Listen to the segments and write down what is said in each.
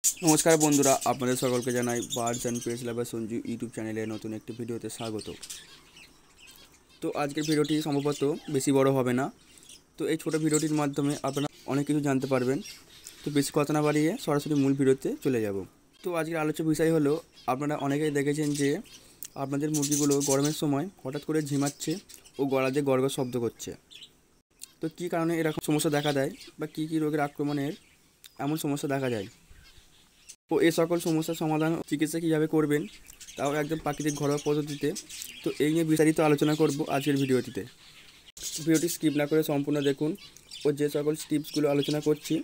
নমস্কার বন্ধুরা, আপনাদের সকলকে জানাই birds and pets lover Sanju YouTube চ্যানেলে নতুন একটি ভিডিওতে স্বাগত। তো আজকের ভিডিওটি সম্ভবত বেশি বড় হবে না। তো এই ছোটো ভিডিওটির মাধ্যমে আপনারা অনেক কিছু জানতে পারবেন। তো বেশি কথা না বাড়িয়ে সরাসরি মূল ভিডিওতে চলে যাব। তো আজকের আলোচ্য বিষয় হলো, আপনারা অনেকেই দেখেছেন যে আপনাদের মুরগিগুলো গরমের সময় হঠাৎ করে ঝিমাচ্ছে ও গলা দিয়ে গড়গড় শব্দ করছে। তো কী কারণে এরকম সমস্যা দেখা দেয় বা কী কী রোগের আক্রমণের এমন সমস্যা দেখা যায়, ও এই সকল সমস্যার সমাধান চিকিৎসা কীভাবে করবেন, তাও একদম প্রাকৃতিক ঘরোয়া পদ্ধতিতে। তো এই নিয়ে বিস্তারিত আলোচনা করব আজকের ভিডিওটিতে। ভিডিওটি স্কিপ না করে সম্পূর্ণ দেখুন ও যে সকল টিপসগুলো আলোচনা করছি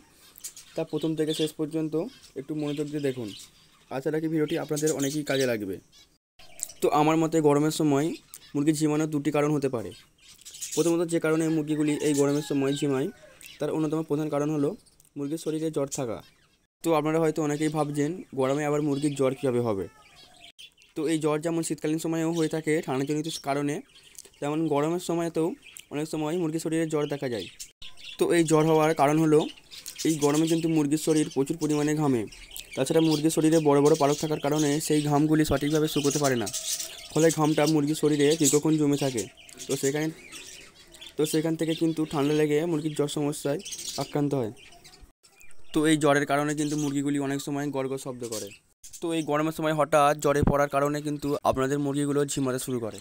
তা প্রথম থেকে শেষ পর্যন্ত একটু মনোযোগ দিয়ে দেখুন। আশা রাখি ভিডিওটি আপনাদের অনেকই কাজে লাগবে। তো আমার মতে গরমের সময় মুরগি ঝিমানোর দুটি কারণ হতে পারে। প্রথমত, যে কারণে মুরগিগুলি এই গরমের সময় ঝিমায় তার অন্যতম প্রধান কারণ হলো মুরগির শরীরে জ্বর থাকা। তো আপনারা হয়তো অনেকেই ভাবছেন গরমে আবার মুরগির জ্বর কীভাবে হবে। তো এই জ্বর যেমন শীতকালীন সময়েও হয়ে থাকে ঠান্ডাজনিত কারণে, তেমন গরমের সময়তেও অনেক সময় মুরগির শরীরে জ্বর দেখা যায়। তো এই জ্বর হওয়ার কারণ হলো এই গরমে কিন্তু মুরগির শরীর প্রচুর পরিমাণে ঘামে। তাছাড়া মুরগির শরীরে বড় বড় পালক থাকার কারণে সেই ঘামগুলি সঠিকভাবে শুকোতে পারে না, ফলে ঘামটা মুরগির শরীরে দীর্ঘক্ষণ জমে থাকে। তো সেখান থেকে কিন্তু ঠান্ডা লেগে মুরগির জ্বর সমস্যায় আক্রান্ত হয়। তো এই জ্বরের কারণে কিন্তু মুরগিগুলি অনেক সময় গড়গড় শব্দ করে। তো এই গরমের সময় হঠাৎ জ্বরে পড়ার কারণে কিন্তু আপনাদের মুরগিগুলো ঝিমাতে শুরু করে।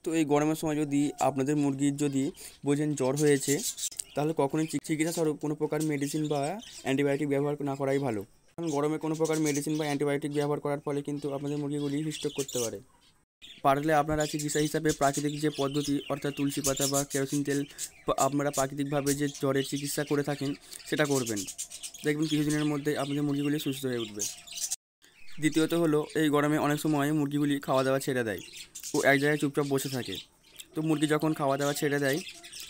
তো এই গরমের সময় যদি আপনাদের মুরগির যদি বোঝেন জ্বর হয়েছে, তাহলে কখনোই চিকিৎসা স্বরূপ কোনো প্রকার মেডিসিন বা অ্যান্টিবায়োটিক ব্যবহার না করাই ভালো। কারণ গরমে কোনো প্রকার মেডিসিন বা অ্যান্টিবায়োটিক ব্যবহার করার ফলে কিন্তু আপনাদের মুরগিগুলি হিটস্ট্রোক করতে পারে। পারলে আপনারা চিকিৎসা হিসাবে প্রাকৃতিক যে পদ্ধতি, অর্থাৎ তুলসী পাতা বা কেরোসিন তেল আপনারা প্রাকৃতিকভাবে যে জ্বরের চিকিৎসা করে থাকেন সেটা করবেন। দেখবেন কিছুদিনের মধ্যে আপনাদের মুরগিগুলি সুস্থ হয়ে উঠবে। দ্বিতীয়ত হলো, এই গরমে অনেক সময় মুরগিগুলি খাওয়া দাওয়া ছেড়ে দেয় ও এক জায়গায় চুপচাপ বসে থাকে। তো মুরগি যখন খাওয়া দাওয়া ছেড়ে দেয়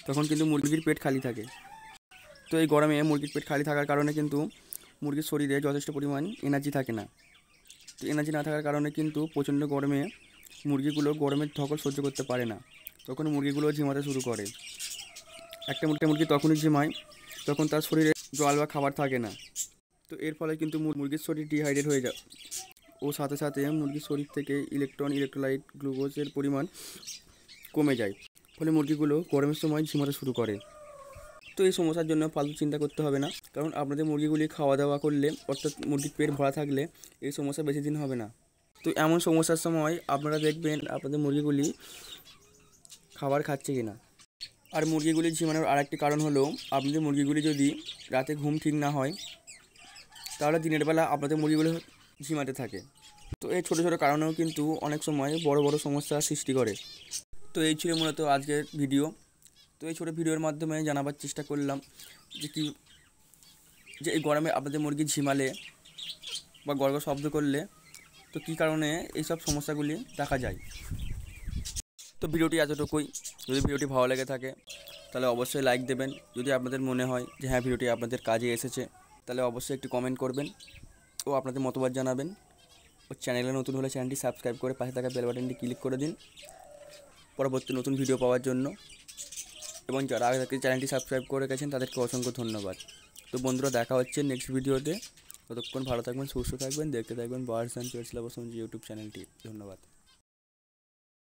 তখন কিন্তু মুরগির পেট খালি থাকে। তো এই গরমে মুরগির পেট খালি থাকার কারণে কিন্তু মুরগির শরীরে যথেষ্ট পরিমাণ এনার্জি থাকে না। তো এনার্জি না থাকার কারণে কিন্তু প্রচণ্ড গরমে মুরগিগুলো গরমের ধকল সহ্য করতে পারে না, তখন মুরগিগুলো ঝিমাতে শুরু করে। একটা মুরগি তখনই ঝিমায় তখন তার শরীরে জল বা খাবার থাকে না। তো এর ফলে কিন্তু মুরগির শরীর ডিহাইড্রেট হয়ে যায় ও সাথে সাথে মুরগির শরীর থেকে ইলেকট্রোলাইট, গ্লুকোজের পরিমাণ কমে যায়, ফলে মুরগিগুলো গরমের সময় ঝিমাতে শুরু করে। তো এই সমস্যার জন্য ফালতু চিন্তা করতে হবে না, কারণ আপনাদের মুরগিগুলি খাওয়া দাওয়া করলে, অর্থাৎ মুরগির পেট ভরা থাকলে এই সমস্যা বেশি দিন হবে না। তো এমন সমস্যার সময় আপনারা দেখবেন আপনাদের মুরগিগুলি খাবার খাচ্ছে কিনা। আর মুরগিগুলি ঝিমানোর আরেকটি কারণ হলো, আপনাদের মুরগিগুলি যদি রাতে ঘুম ঠিক না হয় তাহলে দিনের বেলা আপনাদের মুরগিগুলো ঝিমাতে থাকে। তো এই ছোটো ছোটো কারণেও কিন্তু অনেক সময় বড় বড় সমস্যার সৃষ্টি করে। তো এই ছিল মূলত আজকের ভিডিও। তো এই ছোটো ভিডিওর মাধ্যমে জানাবার চেষ্টা করলাম যে এই গরমে আপনাদের মুরগি ঝিমালে বা গড়গড় শব্দ করলে তো কী কারণে এইসব সমস্যাগুলি দেখা যায়। তো ভিডিওটি এতটুকুই। যদি ভিডিওটি ভালো লেগে থাকে তাহলে অবশ্যই লাইক দেবেন। যদি আপনাদের মনে হয় যে হ্যাঁ, ভিডিওটি আপনাদের কাজে এসেছে, তাহলে অবশ্যই একটি কমেন্ট করবেন ও আপনাদের মতামত জানাবেন। ও চ্যানেলে নতুন হলে চ্যানেলটি সাবস্ক্রাইব করে পাশে থাকা বেল বাটনটি ক্লিক করে দিন পরবর্তী নতুন ভিডিও পাওয়ার জন্য। এবং যারা আগে থেকে চ্যানেলটি সাবস্ক্রাইব করে গেছেন তাদেরকে অসংখ্য ধন্যবাদ। তো বন্ধুরা, দেখা হচ্ছে নেক্সট ভিডিওতে। ততক্ষণ ভালো থাকবেন, সুস্থ থাকবেন, দেখতে থাকবেন birds and pets lover Sanju YouTube চ্যানেলটি। ধন্যবাদ।